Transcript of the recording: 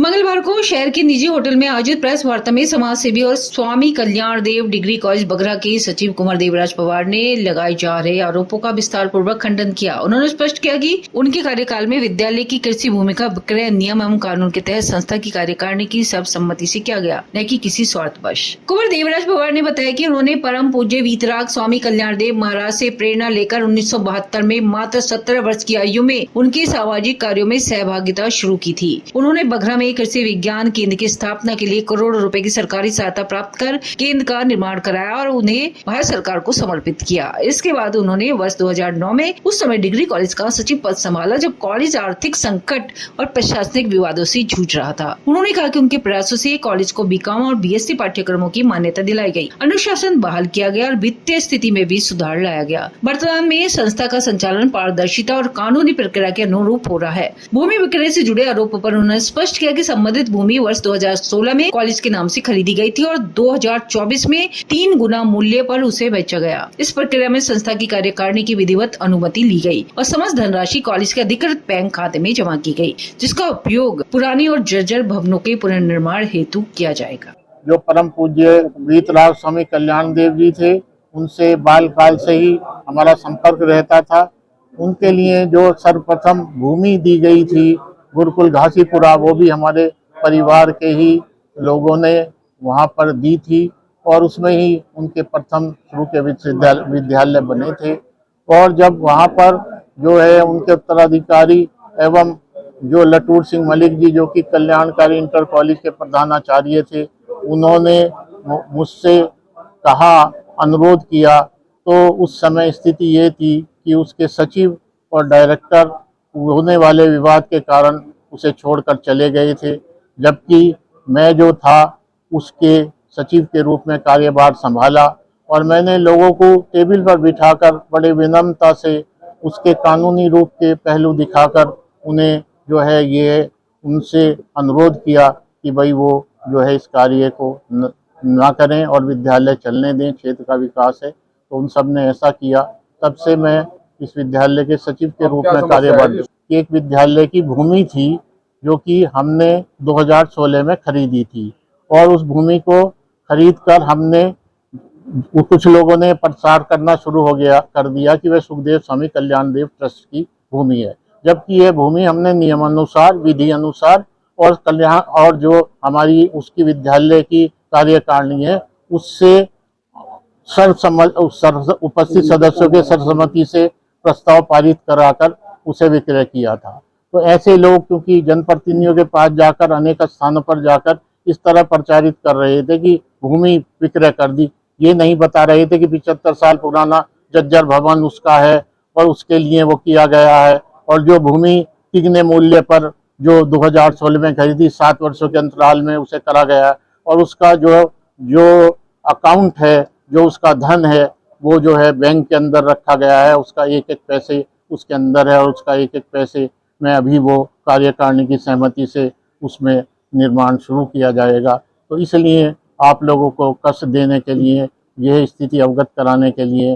मंगलवार को शहर के निजी होटल में आयोजित प्रेस वार्ता में समाज सेवी और स्वामी कल्याण देव डिग्री कॉलेज बगरा के सचिव कुंवर देवराज पवार ने लगाए जा रहे आरोपों का विस्तार पूर्वक खंडन किया। उन्होंने स्पष्ट किया कि उनके कार्यकाल में विद्यालय की कृषि भूमि का विक्रय नियम एवं कानून के तहत संस्था की कार्यकारिणी की सर्वसम्मति से किया गया, न कि किसी स्वार्थवश। कुंवर देवराज पवार ने बताया कि उन्होंने परम पूज्य वीतराग स्वामी कल्याण देव महाराज से प्रेरणा लेकर 1972 में मात्र 17 वर्ष की आयु में उनके सामाजिक कार्यों में सहभागिता शुरू की थी। उन्होंने बगरा में कृषि विज्ञान केंद्र की स्थापना के लिए करोड़ों रुपए की सरकारी सहायता प्राप्त कर केंद्र का निर्माण कराया और उन्हें भारत सरकार को समर्पित किया। इसके बाद उन्होंने वर्ष 2009 में उस समय डिग्री कॉलेज का सचिव पद संभाला, जब कॉलेज आर्थिक संकट और प्रशासनिक विवादों से जूझ रहा था। उन्होंने कहा कि उनके प्रयासों से कॉलेज को बीकॉम और बीएससी पाठ्यक्रमों की मान्यता दिलाई गई, अनुशासन बहाल किया गया और वित्तीय स्थिति में भी सुधार लाया गया। वर्तमान में संस्था का संचालन पारदर्शिता और कानूनी प्रक्रिया के अनुरूप हो रहा है। भूमि विक्रय से जुड़े आरोपों पर उन्होंने स्पष्ट किया कि संबंधित भूमि वर्ष 2016 में कॉलेज के नाम से खरीदी गई थी और 2024 में 3 गुना मूल्य पर उसे बेचा गया। इस प्रक्रिया में संस्था की कार्यकारिणी की विधिवत अनुमति ली गई और समस्त धनराशि कॉलेज के अधिकृत बैंक खाते में जमा की गई, जिसका उपयोग पुरानी और जर्जर भवनों के पुनर्निर्माण हेतु किया जाएगा। जो परम पूज्य वीतराग स्वामी कल्याण देव जी थे, उनसे बाल काल से ही हमारा संपर्क रहता था। उनके लिए जो सर्वप्रथम भूमि दी गई थी गुरुकुल घासीपुरा, वो भी हमारे परिवार के ही लोगों ने वहाँ पर दी थी और उसमें ही उनके प्रथम शुरू के विद्यालय बने थे। और जब वहाँ पर जो है उनके उत्तराधिकारी एवं जो लटूर सिंह मलिक जी, जो कि कल्याणकारी इंटर कॉलेज के प्रधानाचार्य थे, उन्होंने मुझसे कहा, अनुरोध किया, तो उस समय स्थिति ये थी कि उसके सचिव और डायरेक्टर होने वाले विवाद के कारण उसे छोड़कर चले गए थे, जबकि मैं जो था उसके सचिव के रूप में कार्यभार संभाला और मैंने लोगों को टेबल पर बिठाकर बड़े विनम्रता से उसके कानूनी रूप के पहलू दिखाकर उन्हें जो है ये उनसे अनुरोध किया कि भाई वो जो है इस कार्य को ना करें और विद्यालय चलने दें, क्षेत्र का विकास है। तो उन सब ने ऐसा किया। तब से मैं इस विद्यालय के सचिव के रूप में कार्यभार। एक विद्यालय की भूमि थी जो कि हमने 2016 में खरीदी थी और उस भूमि को खरीदकर हमने कुछ लोगों ने प्रचार करना शुरू कर दिया कि वह सुखदेव स्वामी कल्याण देव ट्रस्ट की भूमि है, जबकि यह भूमि हमने नियमानुसार, विधि अनुसार और कल्याण और जो हमारी उसकी विद्यालय की कार्यकारिणी है उससे उपस्थित सदस्यों के सर्वसम्मति से प्रस्ताव पारित कराकर उसे विक्रय किया था। तो ऐसे लोग क्योंकि जनप्रतिनिधियों के पास जाकर अनेक स्थानों पर जाकर इस तरह प्रचारित कर रहे थे कि भूमि विक्रय कर दी, ये नहीं बता रहे थे कि 75 साल पुराना जर्जर भवन उसका है और उसके लिए वो किया गया है और जो भूमि तिगने मूल्य पर जो 2016 में खरीदी 7 वर्षों के अंतराल में उसे करा गया और उसका जो अकाउंट है, जो उसका धन है, वो जो है बैंक के अंदर रखा गया है। उसका एक एक पैसे उसके अंदर है और उसका एक एक पैसे में अभी वो कार्यकारिणी की सहमति से उसमें निर्माण शुरू किया जाएगा। तो इसलिए आप लोगों को कष्ट देने के लिए, यह स्थिति अवगत कराने के लिए